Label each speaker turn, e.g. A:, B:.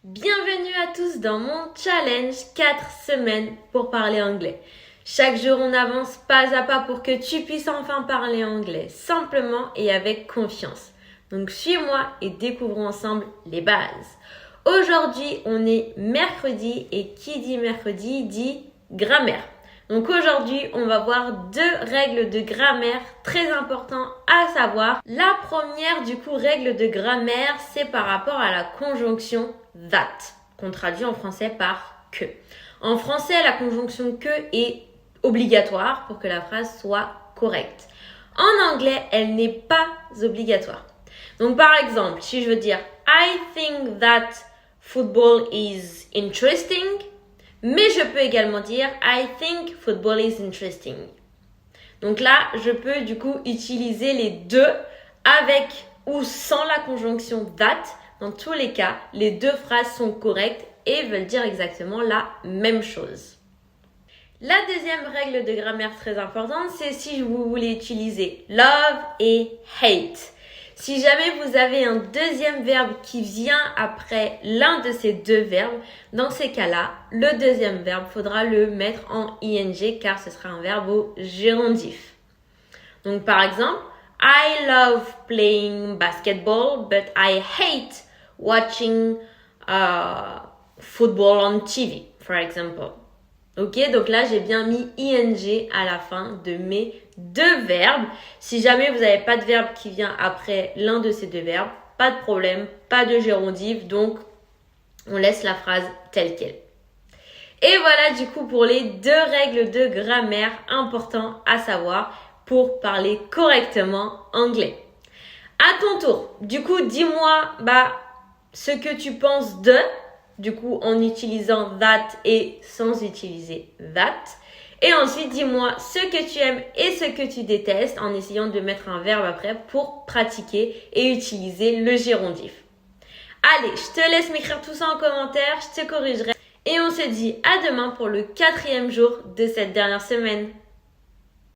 A: Bienvenue à tous dans mon challenge 4 semaines pour parler anglais. Chaque jour on avance pas à pas pour que tu puisses enfin parler anglais simplement et avec confiance. Donc suis-moi et découvrons ensemble les bases. Aujourd'hui on est mercredi et qui dit mercredi dit grammaire. Donc aujourd'hui, on va voir 2 règles de grammaire très importantes à savoir. La première, règle de grammaire, c'est par rapport à la conjonction that, qu'on traduit en français par que. En français, la conjonction que est obligatoire pour que la phrase soit correcte. En anglais, elle n'est pas obligatoire. Donc par exemple, si je veux dire I think that football is interesting, mais je peux également dire I think football is interesting. Donc là, je peux utiliser les deux avec ou sans la conjonction that. Dans tous les cas, les deux phrases sont correctes et veulent dire exactement la même chose. La deuxième règle de grammaire très importante, c'est si vous voulez utiliser love et hate. Si jamais vous avez un deuxième verbe qui vient après l'un de ces deux verbes, dans ces cas-là, le deuxième verbe, faudra le mettre en ing car ce sera un verbe au gérondif. Donc par exemple, I love playing basketball, but I hate watching football on TV, for example. Ok, donc là j'ai bien mis ing à la fin de mes deux verbes. Si jamais vous n'avez pas de verbe qui vient après l'un de ces deux verbes, pas de problème, pas de gérondif, donc on laisse la phrase telle qu'elle. Et voilà pour les 2 règles de grammaire importantes à savoir pour parler correctement anglais. À ton tour, dis-moi ce que tu penses de, en utilisant that et sans utiliser that. Et ensuite, dis-moi ce que tu aimes et ce que tu détestes en essayant de mettre un verbe après pour pratiquer et utiliser le gérondif. Allez, je te laisse m'écrire tout ça en commentaire, je te corrigerai. Et on se dit à demain pour le 4e jour de cette dernière semaine.